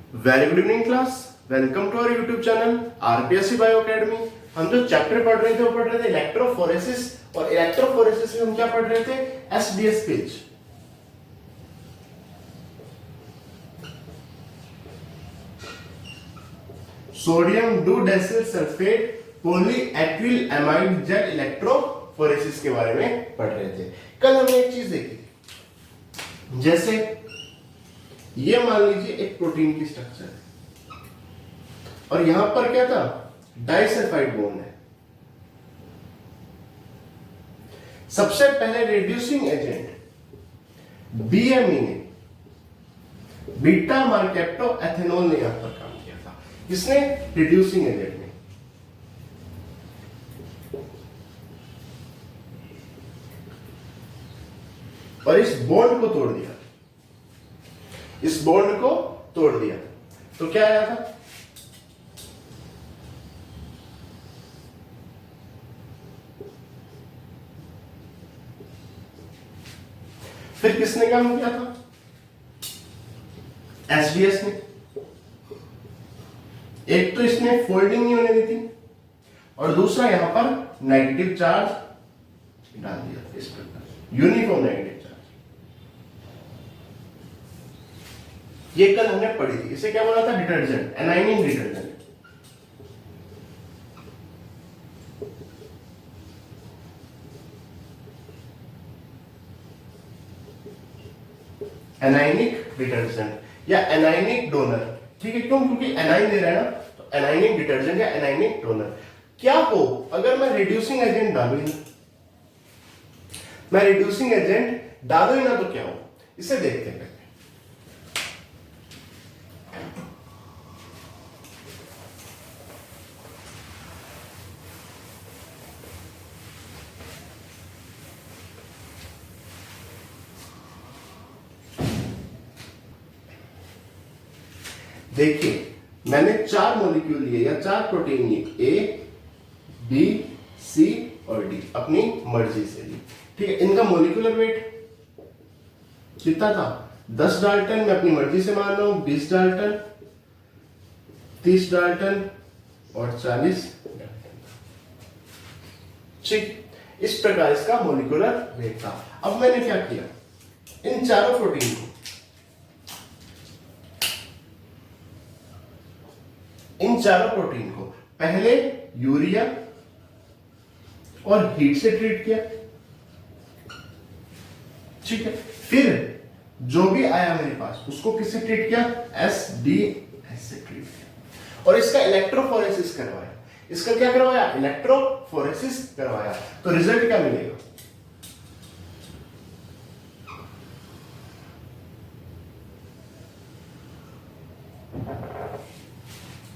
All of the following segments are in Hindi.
Very good evening class. Welcome to our YouTube channel RPSC bio academy. हम जो चैप्टर पढ़ रहे थे वो पढ़ रहे थे इलेक्ट्रोफोरेसिस, और इलेक्ट्रोफोरेसिस में हम क्या पढ़ रहे थे? SDS PAGE. Sodium dodecyl sulphate polyacrylamide gel electrophoresis के बारे में पढ़ रहे थे। कल हमने एक चीज देखी, जैसे ये मान लीजिए एक प्रोटीन की स्ट्रक्चर है और यहां पर क्या था? डाइसल्फाइड बॉन्ड है। सबसे पहले रिड्यूसिंग एजेंट बीएमई ने, बीटा मार्केप्टो एथेनॉल ने यहां पर काम किया था। किसने? रिड्यूसिंग एजेंट ने। और इस बॉन्ड को तोड़ दिया, इस बॉन्ड को तोड़ दिया तो क्या आया था? फिर किसने काम किया था? एसडीएस ने। एक तो इसने फोल्डिंग नहीं होने दी थी और दूसरा यहां पर नेगेटिव चार्ज डाल दिया इस प्रकार, यूनिफॉर्म नेगेटिव चार्ज। ये कल हमने पढ़ी थी। इसे क्या बोला था? Detergent, anionic detergent. Anionic detergent या एनाइनिक डोनर। ठीक है, क्यों? क्योंकि एनाइन दे रहा है ना, तो एनाइनिक डिटर्जेंट या एनाइनिक डोनर। क्या हो अगर मैं रिड्यूसिंग एजेंट डालू ही ना, मैं रिड्यूसिंग एजेंट डालू ही ना तो क्या हो? इसे देखते हैं। देखिए, मैंने 4 मॉलिक्यूल लिए या 4 प्रोटीन लिए, ए, बी, सी और डी, अपनी मर्जी से ली। ठीक है, इनका मॉलिक्यूलर वेट कितना था? 10 डाल्टन। मैं अपनी मर्जी से मान रहा हूं 20 डाल्टन, 30 डाल्टन और 40 डाल्टन। ठीक, इस प्रकार इसका मॉलिक्यूलर वेट था। अब मैंने क्या किया? इन चारों प्रोटीन को, इन चारों प्रोटीन को पहले यूरिया और हीट से ट्रीट किया। ठीक है, फिर जो भी आया मेरे पास उसको किससे ट्रीट किया? एसडीएस से ट्रीट किया और इसका इलेक्ट्रोफोरेसिस करवाया। इसका क्या करवाया? इलेक्ट्रोफोरेसिस करवाया। तो रिजल्ट क्या मिलेगा?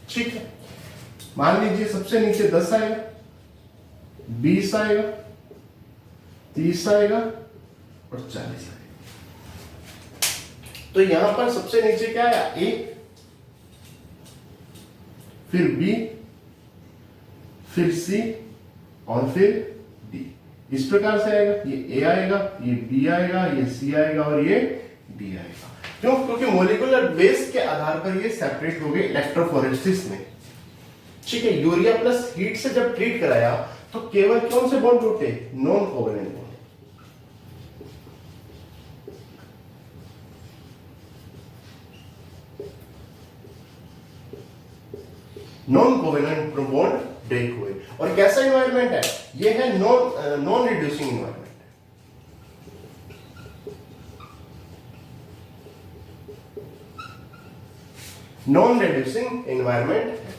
ठीक है, मान लीजिए सबसे नीचे 10 आएगा, 20 आएगा, 30 आएगा और 40 आएगा। तो यहां पर सबसे नीचे क्या आया? ए, फिर बी, फिर सी और फिर डी। इस प्रकार से आएगा। ये ए आएगा, ये बी आएगा, ये सी आएगा और ये डी आएगा। क्यों? क्योंकि मॉलिक्यूलर बेस के आधार पर ये सेपरेट हो गए इलेक्ट्रोफोरेसिस में। ठीक है, यूरिया प्लस हीट से जब ट्रीट कराया तो केवल कौन से बॉन्ड टूटे? Non covalent bond. Non covalent bond break हुए। और कैसा एनवायरनमेंट है ये? है non reducing environment. Non reducing environment है।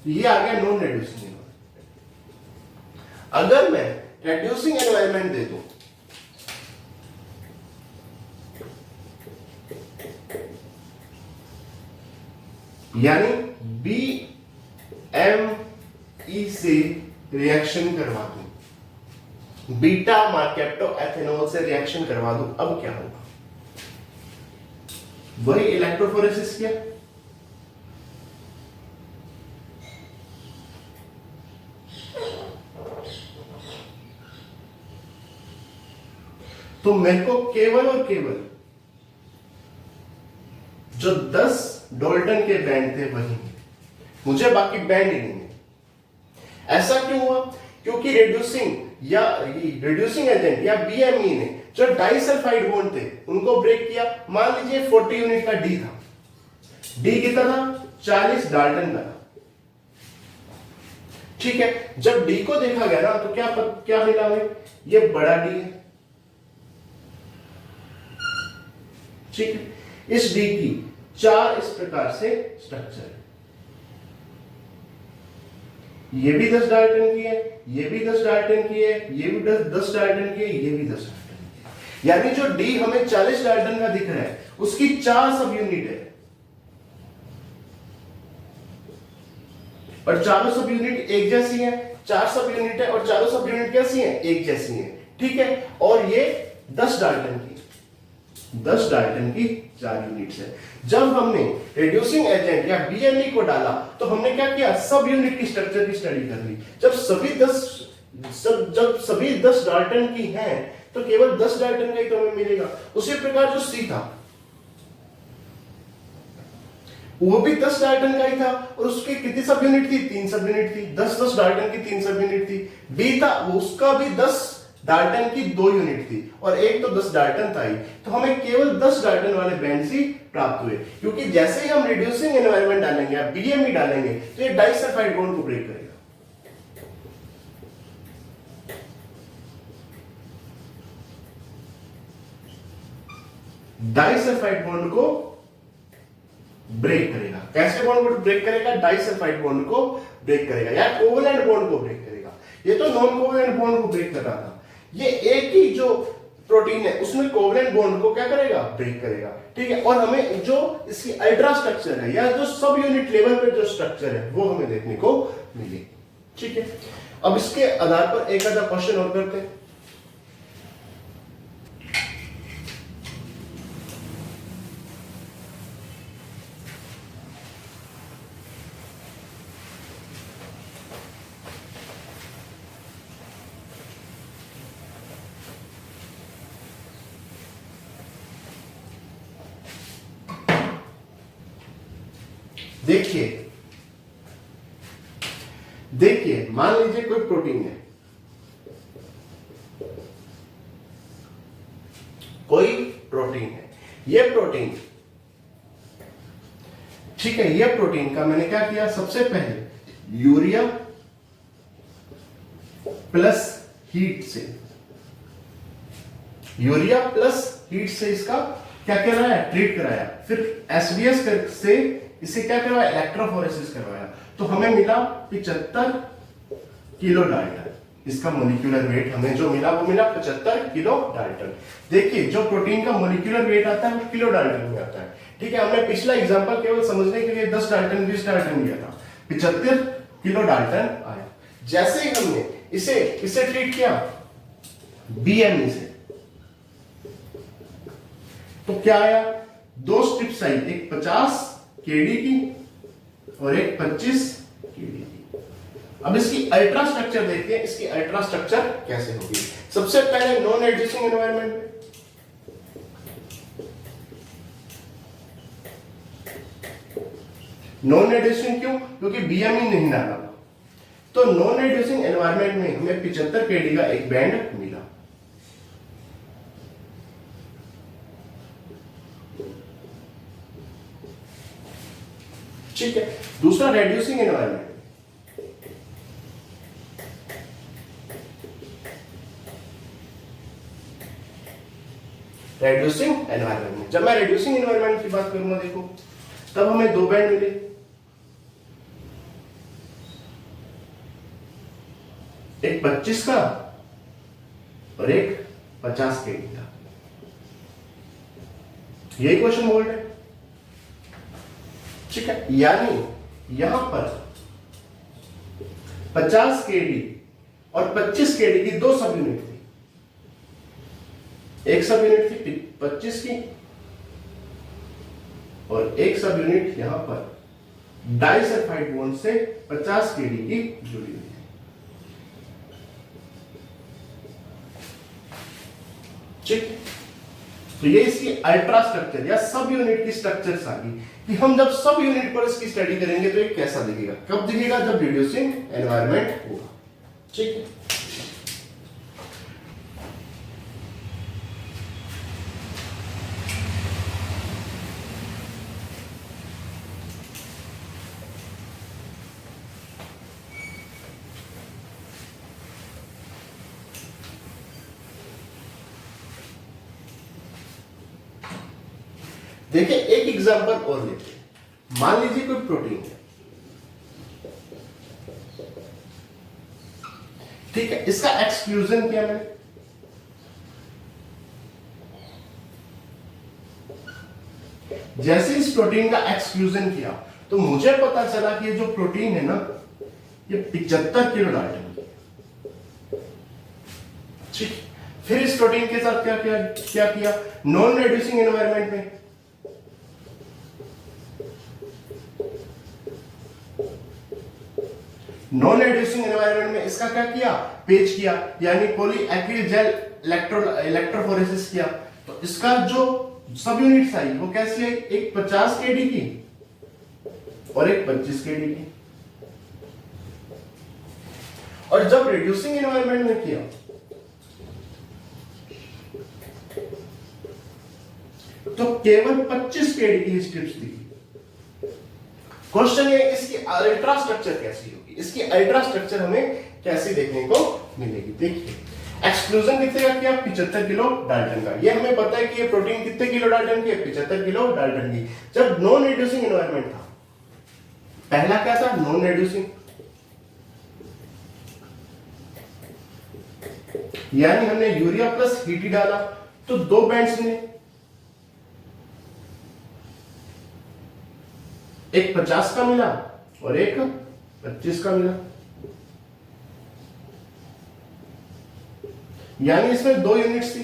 ये आ गया नॉन रिड्यूसिंग एनवायरनमेंट। अगर मैं रिड्यूसिंग एनवायरनमेंट दे दूं, यानी बी एम ई से रिएक्शन करवा दूं, बीटा मार्केप्टो एथेनॉल से रिएक्शन करवा दूं, अब क्या होगा? वही इलेक्ट्रोफोरेसिस किया, तो मेरे को केवल और केवल जो 10 डाल्टन के बैंड थे वही मुझे बाकी बैंड ही नहीं है। ऐसा क्यों हुआ? क्योंकि रिड्यूसिंग एजेंट या बीएमई ने जो डाइसल्फाइड बॉन्ड थे उनको ब्रेक किया। मान लीजिए 40 यूनिट का डी था, डी कितना था? 40 डाल्टन का था। ठीक है, जब डी को देखा गया ना तो क्या मिला हमें? ये बड़ा डी है। ठीक है, इस डी की 4 इस प्रकार से स्ट्रक्चर है। ये भी 10 डाल्टन की है, ये भी 10 डाल्टन की है, ये भी 10 डाल्टन की है, ये भी 10 डाल्टन की है। यानी जो डी हमें 40 डाल्टन का दिख रहा है उसकी 4 सब यूनिट है, और चारों सब यूनिट एक जैसी है। 4 सब यूनिट है और चारों सब यूनिट कैसी है? एक जैसी है। ठीक है, और ये 10 डाल्टन की 4 यूनिट्स है। जब हमने रिड्यूसिंग एजेंट या बीएमई को डाला तो हमने क्या किया? सब यूनिट की स्ट्रक्चर की स्टडी कर ली। जब सभी 10 डाल्टन की हैं तो केवल 10 डाल्टन का ही तो हमें मिलेगा। उसी प्रकार जो सी था वो भी 10 डाल्टन का ही था, और उसकी कितनी सब यूनिट थी? 3 सब यूनिट थी। 10 डाल्टन की 3 सब यूनिट थी। बी था, उसका भी 10 डाल्टन की 2 यूनिट थी, और एक तो 10 डाल्टन था ही। तो हमें केवल 10 डाल्टन वाले बैंड्स ही प्राप्त हुए, क्योंकि जैसे ही हम रिड्यूसिंग एनवायरनमेंट डालेंगे या बीएमई डालेंगे तो ये डाइसल्फाइड बॉन्ड को ब्रेक करेगा। डाइसल्फाइड बॉन्ड को ब्रेक करेगा। कैसे बॉन्ड को ब्रेक करेगा? डाइसल्फाइड बॉन्ड को ब्रेक करेगा या कोवलेंट बॉन्ड को ब्रेक करेगा। ये तो नॉन कोवलेंट बॉन्ड को ब्रेक कर रहा था, ये एक ही जो प्रोटीन है उसमें कोवलेंट बॉन्ड को क्या करेगा? ब्रेक करेगा। ठीक है, और हमें जो इसकी अल्ट्रा स्ट्रक्चर है या जो सब यूनिट लेवल पे जो स्ट्रक्चर है वो हमें देखने को मिली। ठीक है, अब इसके आधार पर एक आधा क्वेश्चन और करते हैं। देखिए मान लीजिए कोई प्रोटीन है, ये प्रोटीन, ठीक है, ये प्रोटीन का मैंने क्या किया? सबसे पहले यूरिया प्लस हीट से इसका क्या कराया? ट्रीट कराया। फिर एसबीएस से इसे क्या करवाया? इलेक्ट्रोफोरेसिस करवाया। तो हमें मिला 75 किलो डाल्टन। इसका मोलिक्यूलर वेट हमें जो मिला वो मिला 75 किलो डाल्टन। देखिए जो प्रोटीन का मोलिक्यूलर वेट आता है वो किलो डाल्टन में आता है। ठीक है, हमने पिछला एग्जांपल केवल समझने के लिए 10 डाल्टन 20 डाल्टन लिया था, 75 किलो डाल्टन आया। जैसे ही हमने इसे ट्रीट किया बीएमई से तो क्या आया? 2 स्ट्रिप्स आई, एक 50 केडी की और एक 25 केडी की। अब इसकी अल्ट्रा स्ट्रक्चर देखते हैं, इसकी अल्ट्रा स्ट्रक्चर कैसे होगी। सबसे पहले नॉन रिड्यूसिंग एनवायरनमेंट में नॉन रिड्यूसिंग क्यों? क्योंकि बीएमई नहीं डाला। तो नॉन रिड्यूसिंग एनवायरनमेंट में हमें 75 केडी का एक बैंड मिला। ठीक है, दूसरा रिड्यूसिंग एनवायरनमेंट। रिड्यूसिंग एनवायरनमेंट में जब मैं रिड्यूसिंग एनवायरनमेंट की बात करूंगा, देखो तब हमें 2 बैंड मिले, एक 25 का और एक 50 केडी का। यही क्वेश्चन बोल्ड है। ठीक है, यानी यहां पर 50 केडी और 25 केडी की 2 सब यूनिट थी। एक सब यूनिट थी 25 की और एक सब यूनिट यहां पर डाइसल्फाइड बॉन्ड से 50 केडी की जुड़ी हुई है। ठीक, तो ये इसकी अल्ट्रा स्ट्रक्चर या सब यूनिट की स्ट्रक्चर्स आ गई कि हम जब सब यूनिट पर इसकी स्टडी करेंगे तो ये कैसा दिखेगा, कब दिखेगा, जब रिड्यूसिंग एनवायरनमेंट होगा। ठीक है, देखिए एक एग्जांपल और लेते हैं। मान लीजिए कोई प्रोटीन है, ठीक है, इसका एक्सक्लूजन किया मैंने, जैसे इस प्रोटीन का एक्सक्लूजन किया तो मुझे पता चला कि ये जो प्रोटीन है ना ये 75 किलो डाल्टन है। ठीक, फिर इस प्रोटीन के साथ क्या किया, नॉन रिड्यूसिंग एनवायरनमेंट में नॉन रिड्यूसिंग एनवायरनमेंट में इसका क्या किया, पेच किया, यानी पॉलीएक्रिल जेल इलेक्ट्रोफोरेसिस किया। तो इसका जो सब यूनिट्स आई वो कैसी आई, एक 50 केडी की और एक 25 केडी की। और जब रिड्यूसिंग एनवायरनमेंट में किया तो केवल 25 केडी की स्ट्रिप्स दिखी। क्वेश्चन ये इसकी अल्ट्रा स्ट्रक्चर कैसी होगी, इसकी अल्ट्रा स्ट्रक्चर हमें कैसी देखने को मिलेगी। देखिए एक्सक्लूजन कितने का किया, 75 किलो डाल्टन का। ये हमें पता है कि ये प्रोटीन कितने किलो डाल्टन की है, 75 किलो डाल्टन की। जब नॉन रिड्यूसिंग एनवायरनमेंट था, पहला क्या था, नॉन रिड्यूसिंग, यानी हमने यूरिया प्लस हीटी डाला तो 2 बैंड्स मिले, एक 50 का मिला और एक 25 का मिला, यानी इसमें 2 यूनिट्स थी,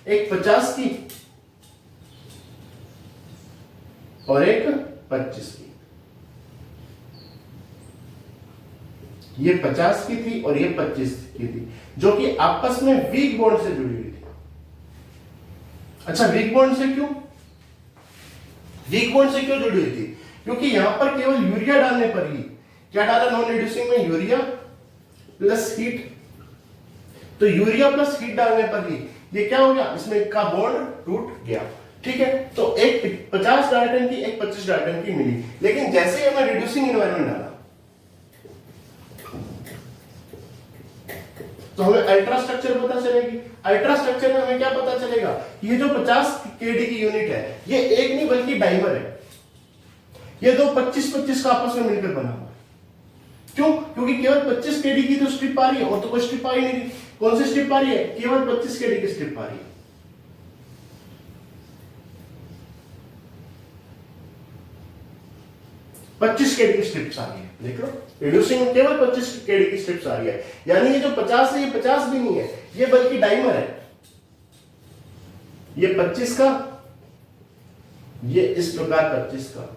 एक 50 की और एक 25 की। ये 50 की थी और ये 25 की थी, जो कि आपस में वीक बॉन्ड से जुड़ी हुई थी। अच्छा, वीक बॉन्ड से क्यों, वीक बॉन्ड से क्यों जुड़ी हुई थी, क्योंकि यहां पर केवल यूरिया डालने पर ही, क्या डाला नॉन रिड्यूसिंग में, यूरिया प्लस हीट, तो यूरिया प्लस हीट डालने पर ही ये क्या हो गया, इसमें का बॉन्ड टूट गया। ठीक है, तो एक 50 डाल्टन की एक 25 डाल्टन की मिली, लेकिन जैसे ही हमने रिड्यूसिंग एनवायरनमेंट डाला तो हमें अल्ट्रा स्ट्रक्चर पता चलेगी। अल्ट्रा स्ट्रक्चर में हमें क्या पता चलेगा, ये जो 50 केडी की यूनिट है ये एक नहीं बल्कि डाइमर है, ये दो 25-25 का आपस में मिलकर बना हुआ है। क्यों, क्योंकि केवल 25 केडी की तो स्ट्रिप आ रही है और तो कोई स्ट्रिप आ ही नहीं रही। कौन सी स्ट्रिप आ रही है, केवल 25 केडी की स्ट्रिप आ रही है। पच्चीस केडी की स्ट्रिप्स आ रही है, देख लो, रिड्यूसिंग में केवल 25 केडी की स्ट्रिप्स आ रही है, यानी ये जो 50 है ये 50 भी नहीं है, ये बल्कि डाइमर है। ये 25 का, ये इस प्रकार 25 का,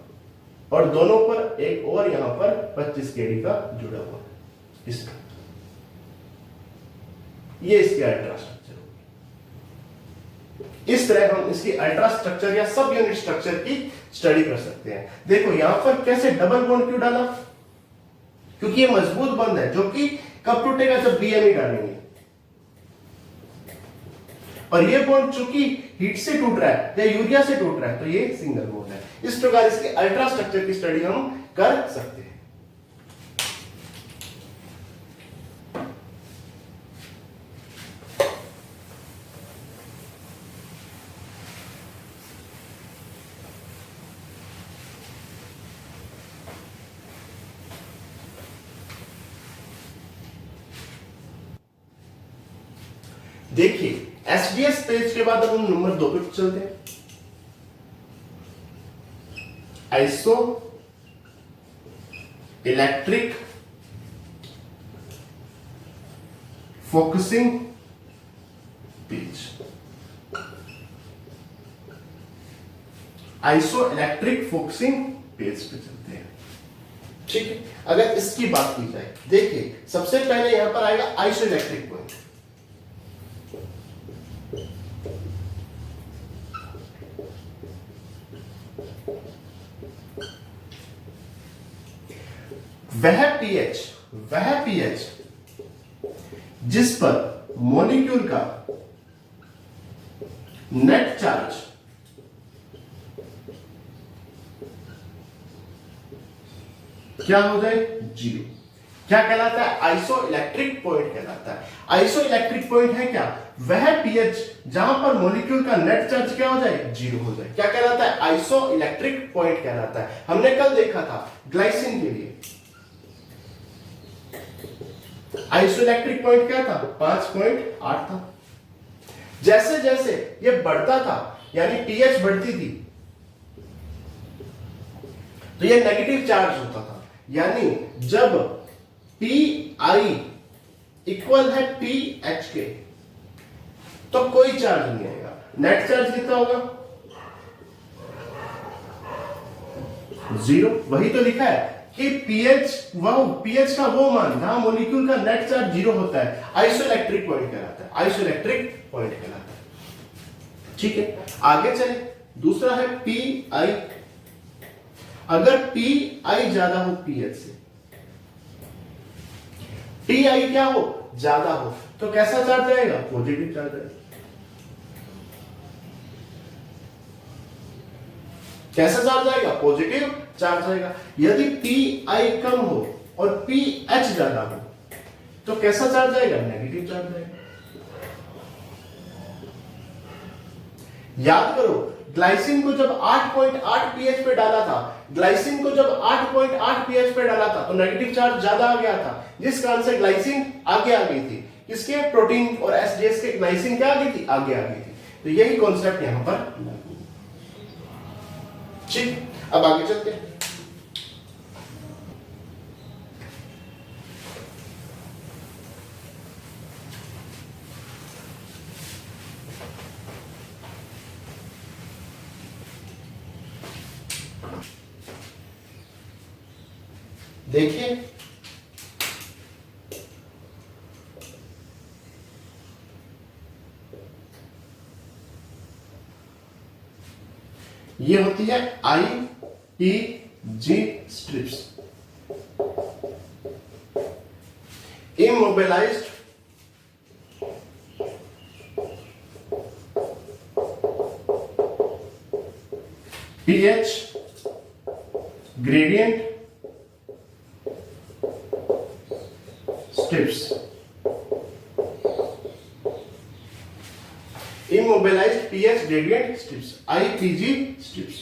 और दोनों पर एक और यहां पर 25 केडी का जुड़ा हुआ है। इसका ये इसकी अल्ट्रा स्ट्रक्चर होगी। इस तरह हम इसकी अल्ट्रा स्ट्रक्चर या सब यूनिट स्ट्रक्चर की स्टडी कर सकते हैं। देखो यहां पर कैसे डबल बॉन्ड क्यों डाला, क्योंकि ये मजबूत बंध है जो कि कब टूटेगा, जब बीएमई डालेंगे। और ये बॉन्ड चूंकि हीट से टूट रहा है या यूरिया से टूट रहा है तो ये सिंगल बॉन्ड है। इस प्रकार इसके अल्ट्रा स्ट्रक्चर की स्टडी हम कर सकते हैं। देखिए एसडीएस पेज के बाद अब हम नंबर 2 पे चलते हैं। Iso electric focusing page, iso electric focusing page पे चलते हैं। ठीक है, अगर इसकी बात की जाए, देखिए सबसे पहले यहां पर आएगा आइसो इलेक्ट्रिक पॉइंट। वह पीएच जिस पर मॉलिक्यूल का नेट चार्ज क्या हो जाए, जीरो, क्या कहलाता है, आइसोइलेक्ट्रिक पॉइंट कहलाता है। आइसोइलेक्ट्रिक पॉइंट है क्या, वह पीएच जहां पर मॉलिक्यूल का नेट चार्ज क्या हो जाए, जीरो हो जाए, क्या कहलाता है, आइसोइलेक्ट्रिक पॉइंट कहलाता है। हमने कल देखा था ग्लाइसिन के लिए आइसोइलेक्ट्रिक पॉइंट क्या था, 5.8 था। जैसे जैसे ये बढ़ता था यानी पीएच बढ़ती थी तो ये नेगेटिव चार्ज होता था, यानी जब पी आई इक्वल है पी एच के तो कोई चार्ज नहीं आएगा। नेट चार्ज कितना होगा, जीरो। वही तो लिखा है कि पीएच का वो मान जहां मॉलिक्यूल का नेट चार्ज जीरो होता है, आइसोइलेक्ट्रिक पॉइंट कहलाता है, आइसोइलेक्ट्रिक पॉइंट कहलाता है। ठीक है, आगे चले, दूसरा है पी आई। अगर पी आई ज्यादा हो पीएच से, पी आई क्या हो, ज्यादा हो, तो कैसा चार्ज आएगा, पॉजिटिव चार्ज आएगा। कैसा चार्ज आएगा, पॉजिटिव चार्ज आएगा। यदि पी आई कम हो और पी एच ज्यादा हो तो कैसा चार्ज आएगा, नेगेटिव चार्ज आएगा। याद करो, ग्लाइसिन को जब 8.8 पीएच पे डाला था, ग्लाइसिन को जब 8.8 पीएच पे डाला था तो नेगेटिव चार्ज ज्यादा आ गया था, जिस कारण से ग्लाइसिन आगे आ गई थी। किसके, प्रोटीन और एसडीएस के ग्लाइसिन क्या आ गई थी, आगे आ गई थी। तो यही कॉन्सेप्ट यहां पर। ठीक, अब आगे चलते हैं। देखिए ये होती है IPG strips, immobilized pH gradient strips, immobilized pH gradient strips, IPG strips।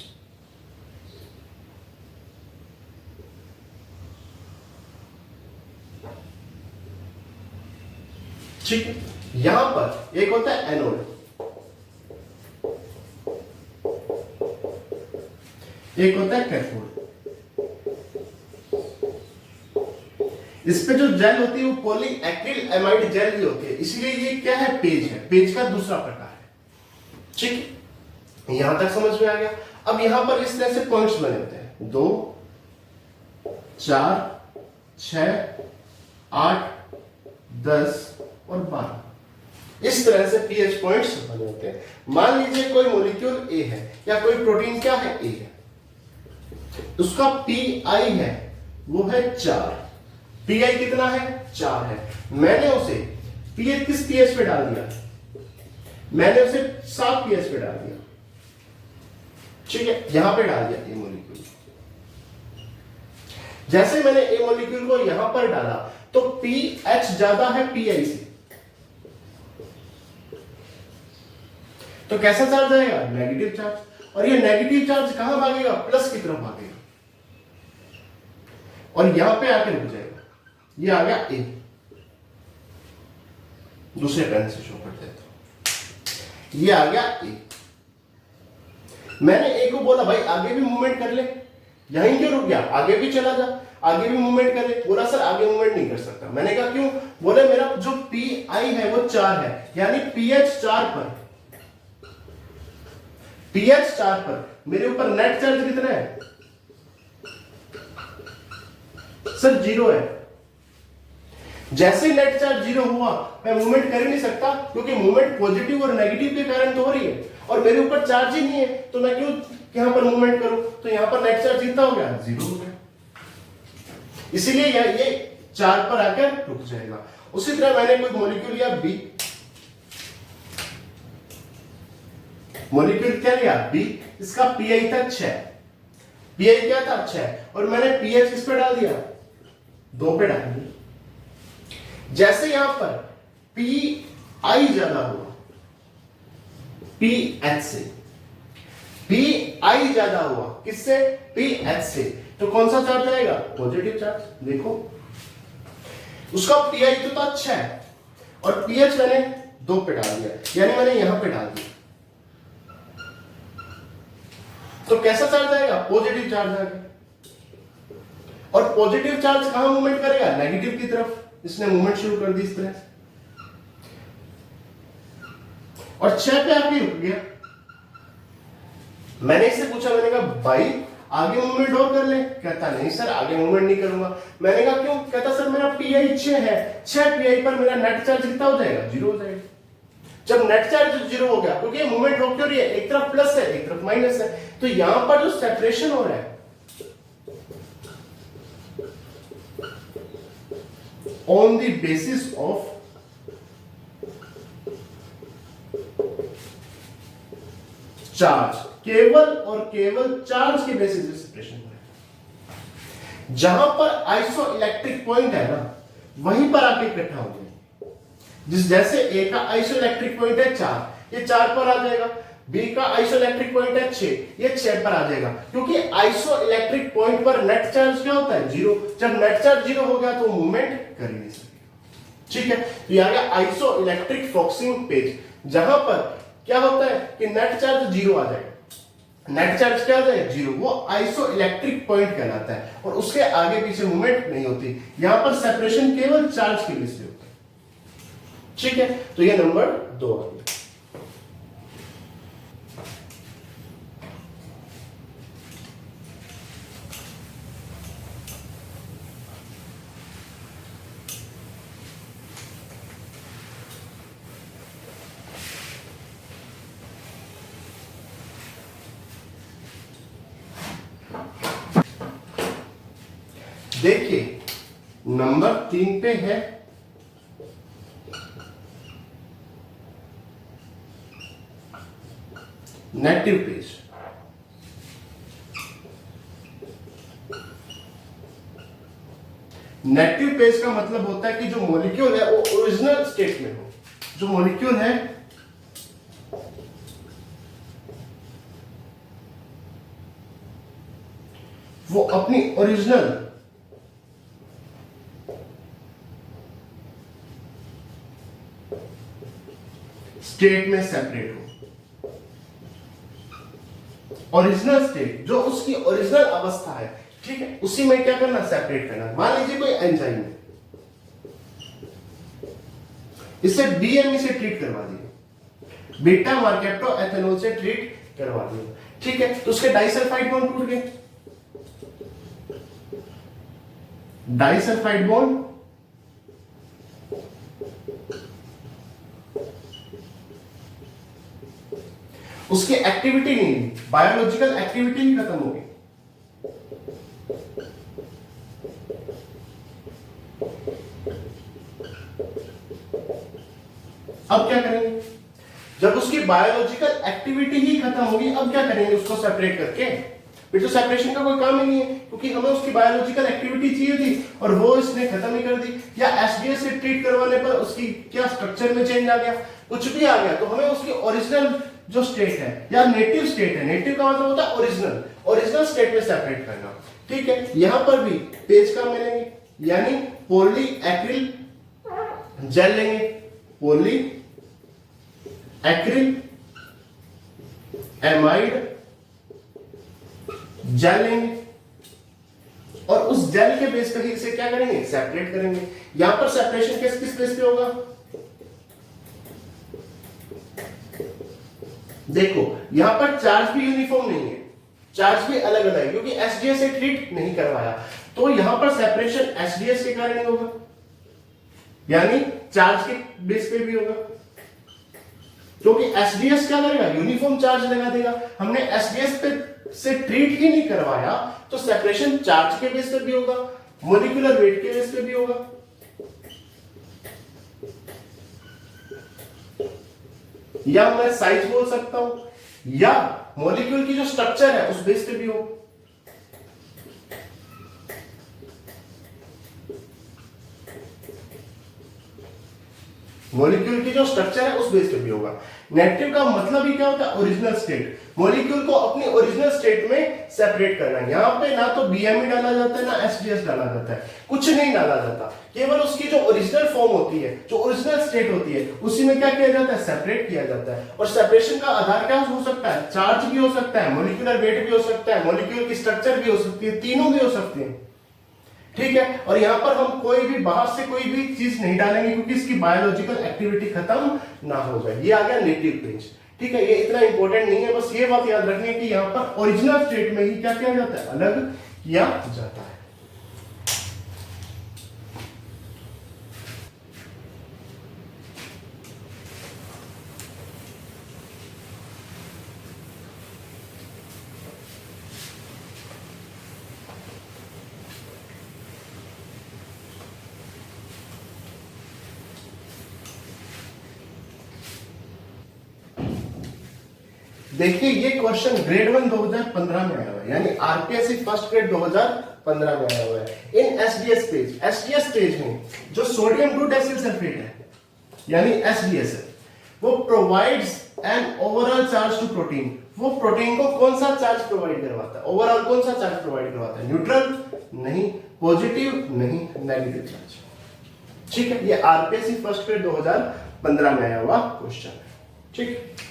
ठीक है, यहां पर एक होता है एनोड, एक होता है कैथोड। इस पे जो जेल होती है वो पॉलीएक्रिल एमाइड जेल भी होती है, इसीलिए ये क्या है, पेज है, पेज का दूसरा प्रकार है। ठीक, यहां तक समझ में आ गया। अब यहां पर इस तरह से पॉइंट्स बने होते हैं, 2, 4, 6, 8, 10 और 12, इस तरह से पीएच पॉइंट्स बने होते हैं। मान लीजिए कोई मॉलिक्यूल ए है या कोई प्रोटीन क्या है, ए है, उसका पी आई है वो है 4, पी आई कितना है, 4 है। मैंने उसे पीएच किस पीएच पे डाल दिया, मैंने उसे 7 पीएच पे डाल दिया। ठीक है, यहां पे डाल दिया ए मॉलिक्यूल। जैसे मैंने ए मॉलिक्यूल को यहां पर डाला तो पीएच ज्यादा है पीआई से, तो कैसा चार्ज आएगा, नेगेटिव चार्ज। और ये नेगेटिव चार्ज कहां भागेगा, प्लस की तरफ भागेगा और यहां पे आकर रुक जाएगा। ये आ गया ए, दूसरे पेन से शो कर देता हूं, ये आ गया ए। मैंने ए को बोला भाई आगे भी मूवमेंट कर ले, यहीं क्यों रुक गया, आगे भी चला जा, आगे भी मूवमेंट कर ले। बोला सर आगे मूवमेंट नहीं कर सकता। मैंने कहा क्यों, बोले मेरा जो पी आई है वो 4 है, यानी पीएच 4 पर, पीएच 4 पर मेरे ऊपर नेट चार्ज कितना है, सर 0 है। जैसे ही नेट चार्ज 0 हुआ मैं मूवमेंट कर ही नहीं सकता, क्योंकि मूवमेंट पॉजिटिव और नेगेटिव के कारण तो हो रही है और मेरे ऊपर चार्ज ही नहीं है, तो मैं क्यों यहां पर मूवमेंट करूं। तो यहां पर नेट चार्ज कितना हो गया, 0 हो गया। इसीलिए ये 4 पर आकर रुक जाएगा। उसी तरह मैंने कोई मॉलिक्यूल लिया बी, मॉलिक्यूल क्या लिया बी, इसका पीआई था 6, पीआई क्या था 6, और मैंने पीएच किस पे डाल दिया 2 पे डाल दिया। जैसे यहां पर पी आई ज्यादा हुआ पीएच से, पी आई ज्यादा हुआ किससे पीएच से, तो कौन सा चार्ज आएगा पॉजिटिव चार्ज। देखो उसका पीआई तो था 6 और पीएच मैंने 2 पे डाल दिया, यानी मैंने यहां पे डाल दिया, तो कैसा चार्ज आएगा पॉजिटिव चार्ज आएगा। और पॉजिटिव चार्ज कहां मूवमेंट करेगा नेगेटिव की तरफ, इसने मूवमेंट शुरू कर दी इस तरह, और 6 पे आके रुक गया। मैंने इससे पूछा, मैंने कहा भाई आगे मूवमेंट और कर ले, कहता नहीं सर आगे मूवमेंट नहीं करूंगा। मैंने कहा क्यों, कहता सर मेरा पीआई 6 है, 6 पीआई पर मेरा नेट चार्ज कितना हो जाएगा 0 हो जाएगा। जब नेट चार्ज 0 हो गया, क्योंकि मूवमेंट हो क्यों रही है, एक तरफ प्लस है एक तरफ माइनस है, तो यहां पर जो सेपरेशन हो रहा है on the basis of charge, केवल और केवल चार्ज के बेसिस पे सेपरेशन हो रहा है। जहां पर आइसो इलेक्ट्रिक पॉइंट है ना, वहीं पर आके इकट्ठा हो जाएंगे। जैसे ए का आइसो इलेक्ट्रिक पॉइंट है 4, ये 4 पर आ जाएगा, बी का आइसो इलेक्ट्रिक पॉइंट है 6, ये 6 पर आ जाएगा, क्योंकि आइसो इलेक्ट्रिक पॉइंट पर नेट चार्ज क्या होता है 0। जब नेट चार्ज 0 हो गया तो मूवमेंट कर ही नहीं सकेगा। ठीक है, तो ये आ गया आइसो इलेक्ट्रिक फ्रॉक्सिंग पेज, जहां पर क्या होता है कि नेट चार्ज 0 आ जाएगा। नेट चार्ज क्या होता है 0, वो आइसो इलेक्ट्रिक पॉइंट कहलाता है, और उसके आगे पीछे मूवमेंट नहीं होती। यहां पर सेपरेशन केवल चार्ज के बेस पे होता है। ठीक है, तो ये नंबर 2 आ गया। देखिए नंबर 3 पे है नेगेटिव पेज। नेगेटिव पेज का मतलब होता है कि जो मॉलिक्यूल है वो ओरिजिनल स्टेट में हो, जो मॉलिक्यूल है वो अपनी ओरिजिनल स्टेट में सेपरेट हो। ओरिजिनल स्टेट जो उसकी ओरिजिनल अवस्था है, ठीक है, उसी में क्या करना सेपरेट करना। मान लीजिए कोई एंजाइम है, इसे बीएमई से ट्रीट करवा दिया, बीटा मार्केप्टो एथेनॉल से ट्रीट करवा दिया, ठीक है, तो उसके डाइसल्फाइड बॉन्ड टूट गए। डाइसल्फाइड बॉन्ड उसकी एक्टिविटी नहीं, बायोलॉजिकल एक्टिविटी ही खत्म हो गई। अब क्या करेंगे, जब उसकी बायोलॉजिकल एक्टिविटी ही खत्म होगी, अब क्या करेंगे उसको सेपरेट करके, फिर तो सेपरेशन का कोई काम ही नहीं है, क्योंकि हमें उसकी बायोलॉजिकल एक्टिविटी चाहिए थी और वो इसने खत्म ही कर दी। या एसडीएस से ट्रीट करवाने पर उसकी क्या स्ट्रक्चर में चेंज आ गया, कुछ भी आ गया, तो हमें उसकी ओरिजिनल जो स्टेट है या नेटिव स्टेट है, नेटिव का मतलब होता है ओरिजिनल, ओरिजिनल स्टेट में सेपरेट करना। ठीक है, यहां पर भी पेज का मिलेंगे, यानी पॉली एक्रिल जेल लेंगे, पॉली एक्रिल एमाइड जेल लेंगे, और उस जेल के बेस पर ही इसे क्या करेंगे सेपरेट करेंगे। यहां पर सेपरेशन किस किस बेस पे होगा, देखो यहां पर चार्ज भी यूनिफॉर्म नहीं है, चार्ज भी अलग अलग है, क्योंकि एसडीएस से ट्रीट नहीं करवाया, तो यहां पर सेपरेशन एसडीएस के कारण होगा, यानी चार्ज के बेस पे भी होगा, क्योंकि एसडीएस क्या करेगा यूनिफॉर्म चार्ज लगा देगा। हमने एसडीएस पे से ट्रीट ही नहीं करवाया, तो सेपरेशन चार्ज के बेस पे भी होगा, मॉलिक्यूलर वेट के बेस पे भी होगा, या मैं साइज बोल सकता हूं, या मॉलिक्यूल की जो स्ट्रक्चर है उस बेस पे भी हो। मॉलिक्यूल की जो स्ट्रक्चर है उस बेस पे भी होगा। नेगेटिव का मतलब ही क्या होता है? Original state. मॉलिक्यूल को अपनी ओरिजिनल स्टेट में सेपरेट करना। यहाँ पे ना तो बीएमई डाला जाता है ना एसडीएस डाला जाता है, कुछ नहीं डाला जाता, केवल उसकी जो ओरिजिनल फॉर्म होती है, जो ओरिजिनल स्टेट होती है, उसी में क्या किया जाता है? सेपरेट किया जाता है। और सेपरेशन का आधार क्या हो सकता है? चार्ज भी हो सकता है, मॉलिक्यूलर वेट भी हो सकता है, मॉलिक्यूल की स्ट्रक्चर भी हो सकती है, तीनों भी हो सकती है। ठीक है, और यहां पर हम कोई भी बाहर से कोई भी चीज नहीं डालेंगे क्योंकि इसकी बायोलॉजिकल एक्टिविटी खत्म ना हो जाए। ये आ गया नेटिव रेंज। ठीक है, ये इतना इंपॉर्टेंट नहीं है, बस ये बात याद रखनी है कि यहां पर ओरिजिनल स्टेट में ही क्या किया जाता है? अलग किया जाता है। देखिए ये क्वेश्चन ग्रेड 1 2015 में आया हुआ है, यानी आरपीएससी फर्स्ट ग्रेड 2015 में आया हुआ है। इन एसडीएस स्टेज में जो सोडियम डूडेसिल सल्फेट है यानी एसडीएस है, वो provides an overall charge to protein. वो प्रोटीन को कौन सा चार्ज प्रोवाइड करवाता है? ओवरऑल कौन सा चार्ज प्रोवाइड करवाता है? न्यूट्रल नहीं, पॉजिटिव नहीं, नेगेटिव चार्ज। ठीक है, ये आरपीएससी फर्स्ट ग्रेड 2015 में आया हुआ क्वेश्चन है। ठीक है।